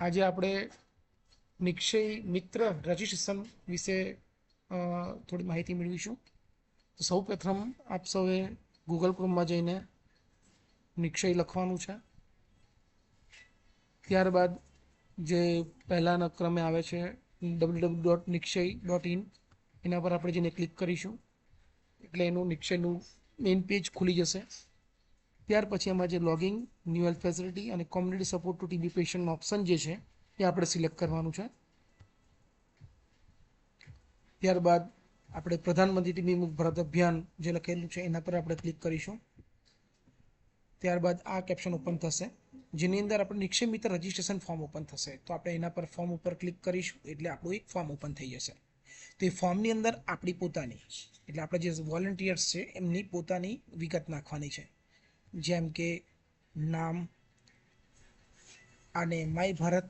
આજે આપણે નિક્ષય મિત્ર રજિસ્ટ્રેશન વિશે થોડી માહિતી મેળવીશું. તો સૌ પ્રથમ આપ સૌએ ગૂગલ ક્રોમમાં જઈને નિક્ષય લખવાનું છે. ત્યારબાદ જે પહેલાના ક્રમે આવે છે www.nikshay.in, એના પર આપણે જઈને ક્લિક કરીશું એટલે એનું નિક્ષયનું મેઇન પેજ ખુલી જશે. ત્યાર પછી એમાં જે લોગિંગ, ન્યૂ હેલ્થ ફેસિલિટી અને કોમ્યુનિટી સપોર્ટ ટુ ટીબી પેશન્ટનો ઓપ્શન જે છે એ આપણે સિલેક્ટ કરવાનું છે. ત્યારબાદ આપણે પ્રધાનમંત્રી ટીબી મુક્ત ભારત અભિયાન જે લખેલું છે એના પર આપણે ક્લિક કરીશું. ત્યારબાદ આ કેપ્શન ઓપન થશે જેની અંદર આપણે નિક્ષય મિત્ર રજિસ્ટ્રેશન ફોર્મ ઓપન થશે. તો આપણે એના પર ફોર્મ ઉપર ક્લિક કરીશું એટલે આપણું એક ફોર્મ ઓપન થઈ જશે. તો એ ફોર્મની અંદર આપણી પોતાની એટલે આપણે જે વોલન્ટિયર્સ છે એમની પોતાની વિગત નાખવાની છે, જેમ કે નામ અને માય ભારત.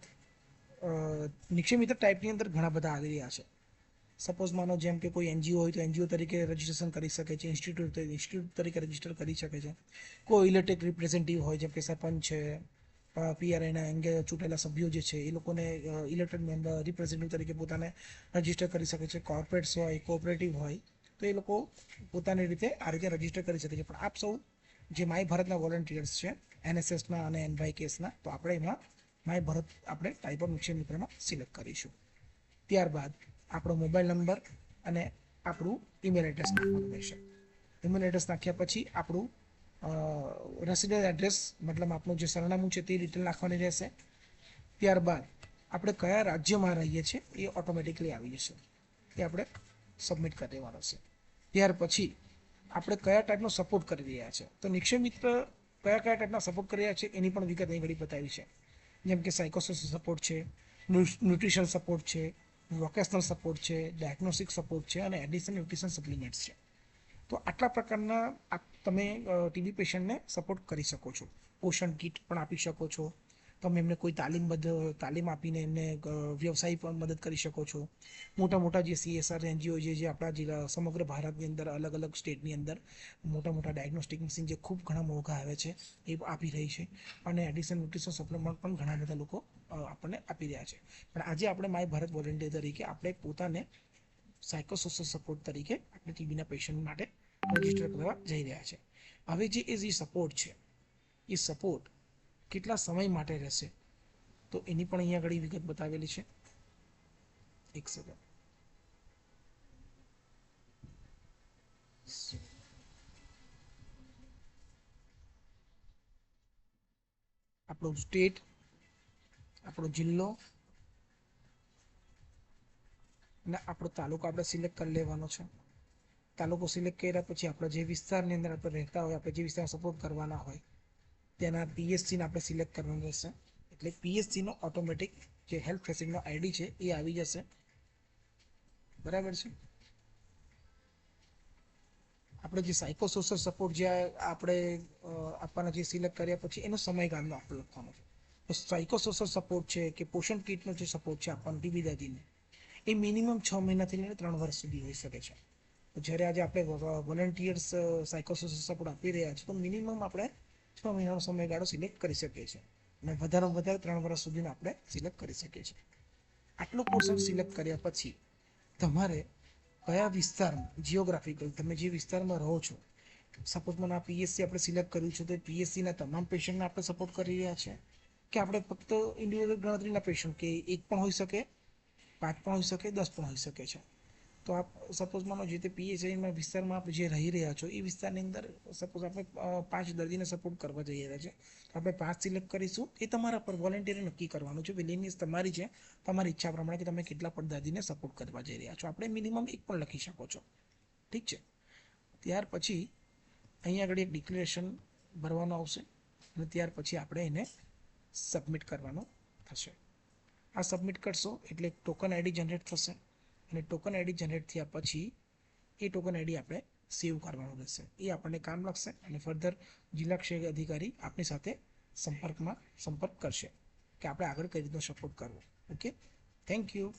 નિક્ષય મિત્ર ટાઈપની અંદર ઘણા બધા આવી રહ્યા છે. સપોઝ માનો જેમ કે કોઈ એનજીઓ હોય તો એનજીઓ તરીકે રજિસ્ટ્રેશન કરી શકે છે, ઇન્સ્ટિટ્યૂટ તરીકે રજિસ્ટર કરી શકે છે. કોઈ ઇલેક્ટેડ રિપ્રેઝેન્ટેટિવ હોય જેમ કે સરપંચ છે, પીઆરઆઈના અંગે ચૂંટેલા સભ્યો જે છે એ લોકોને ઇલેક્ટેડ મેમ્બર રિપ્રેઝેન્ટેટિવ તરીકે પોતાને રજિસ્ટર કરી શકે છે. કોર્પોરેટ્સ હોય, કોઓપરેટિવ હોય તો એ લોકો પોતાની રીતે આ રીતે રજિસ્ટર કરી શકે છે. પણ આપ સૌ જે માય ભારતના વોલન્ટિયર્સ છે, એનએસએસના અને એનવાયકેસના, તો આપણે એમાં માય ભારત આપણે ટાઈપ ઓફ નિક્ષય મિત્રમાં સિલેક્ટ કરીશું. ત્યારબાદ આપણો મોબાઈલ નંબર અને આપણું ઈમેલ એડ્રેસ નાખવાનું રહેશે. ઈમેલ એડ્રેસ નાખ્યા પછી આપણું રેસિડેન્ટ એડ્રેસ મતલબ આપણું જે સરનામું છે તે ડિટેલ નાખવાની રહેશે. ત્યારબાદ આપણે કયા રાજ્યમાં રહીએ છીએ એ ઓટોમેટિકલી આવી જશે, એ આપણે સબમિટ કરી દેવાનો છે. ત્યાર પછી આપણે કયા ટાઈપનો સપોર્ટ કરી રહ્યા છે, તો નિક્ષય મિત્ર કયા કયા ટાઈપના સપોર્ટ કરી રહ્યા છે એની પણ વિગત અહીં ઘડી બતાવી છે. જેમ કે સાયકોસોશિયલ સપોર્ટ છે, ન્યુટ્રિશન સપોર્ટ છે, વોકેશનલ સપોર્ટ છે, ડાયગ્નોસ્ટિક સપોર્ટ છે અને એડિશનલ ન્યુટ્રિશન સપ્લિમેન્ટ્સ છે. તો આટલા પ્રકારના તમે ટીબી પેશન્ટને સપોર્ટ કરી શકો છો. પોષણ કીટ પણ આપી શકો છો. તમે એમને કોઈ તાલીમ આપીને એમને વ્યવસાય પણ મદદ કરી શકો છો. મોટા મોટા જે CSR એનજીઓ જે આપણા જિલ્લા સમગ્ર ભારતની અંદર અલગ અલગ સ્ટેટની અંદર મોટા મોટા ડાયગ્નોસ્ટિક મશીન જે ખૂબ ઘણા મોંઘા આવે છે એ આપી રહી છે. અને એડિશનલ ન્યુટ્રિશન સપ્લિમેન્ટ પણ ઘણા બધા લોકો આપણને આપી રહ્યા છે. પણ આજે આપણે માય ભારત વોલન્ટિયર તરીકે આપણે પોતાને સાયકોસોશિયલ સપોર્ટ તરીકે આપણે ટીબીના પેશન્ટ માટે રજીસ્ટર કરવા જઈ રહ્યા છે. હવે જે સપોર્ટ છે એ સપોર્ટ કેટલા સમય માટે રહેશે તો એની પણ અહીંયા આગળ વિગત બતાવેલી છે. એક સેકન્ડ. આપણો સ્ટેટ, આપણો જિલ્લો અને આપણો તાલુકો આપણે સિલેક્ટ કરી લેવાનો છે. તાલુકો સિલેક્ટ કર્યા પછી આપણે જે વિસ્તારની અંદર આપણે રહેતા હોય, આપણે જે વિસ્તારમાં સપોર્ટ કરવાના હોય તેના PSCને આપણે સિલેક્ટ કરવાનું રહેશે. એટલે PSCનો ઓટોમેટિક જે હેલ્થ ફેસિલિટીનો ID છે એ આવી જશે. બરાબર છે. આપણે જે સાયકોસોશિયલ સપોર્ટ જે આપણે આપવાના જે સિલેક્ટ કર્યા પછી એનો સમયગાળો આપણે લખવાનો છે. તો સાયકોસોશિયલ સપોર્ટ છે કે પોષણ કીટનો જે સપોર્ટ છે આપવાનો ટીબી દર્દીને, એ મિનિમમ 6 મહિનાથી લઈને 3 વર્ષ સુધી હોઈ શકે છે. જ્યારે આજે આપણે વોલન્ટિયર્સ સાયકોસોશિયલ સપોર્ટ આપી રહ્યા છીએ તો મિનિમમ આપણે 6 મહિનાનો સમયગાળો સિલેક્ટ કરી શકીએ છીએ અને વધારેમાં વધારે 3 વર્ષ સુધીનો આપણે સિલેક્ટ કરી શકીએ છીએ. આટલું પોર્શન સિલેક્ટ કર્યા પછી તમારે કયા વિસ્તારમાં જિયોગ્રાફિકલ તમે જે વિસ્તારમાં રહો છો, સપોઝ મને આ PSC આપણે સિલેક્ટ કર્યું છે તો PSCના તમામ પેશન્ટને આપણે સપોર્ટ કરી રહ્યા છે કે આપણે ફક્ત ઇન્ડિવિડ્યુઅલ ગણતરીના પેશન્ટ કે એક પણ હોઈ શકે, 5 પણ હોઈ શકે, 10 પણ હોઈ શકે છે. તો આપ સપોઝ માનો જે તે PSCના વિસ્તારમાં આપણે જે રહી રહ્યા છો એ વિસ્તારની અંદર સપોઝ આપણે 5 દર્દીને સપોર્ટ કરવા જઈ રહ્યા છે તો આપણે 5 સિલેક્ટ કરીશું. એ તમારા પર વોલન્ટિયર નક્કી કરવાનું છે. વિલિંગનેસ તમારી છે, તમારી ઈચ્છા પ્રમાણે કે તમે કેટલા પણ દર્દીને સપોર્ટ કરવા જઈ રહ્યા છો. આપણે મિનિમમ 1 પણ લખી શકો છો. ઠીક છે. ત્યાર પછી અહીંયા આગળ એક ડિક્લેરેશન ભરવાનું આવશે અને ત્યાર પછી આપણે એને સબમિટ કરવાનું થશે. આ સબમિટ કરશો એટલે એક ટોકન ID જનરેટ થશે અને ટોકન ID જનરેટ થયા પછી એ ટોકન ID આપણે સેવ કરવાનું રહેશે. એ આપણને કામ લાગશે અને ફર્ધર જિલ્લા ક્ષય અધિકારી આપણી સાથે સંપર્ક કરશે કે આપણે આગળ કઈ રીતનો સપોર્ટ કરવો. Okay, thank you.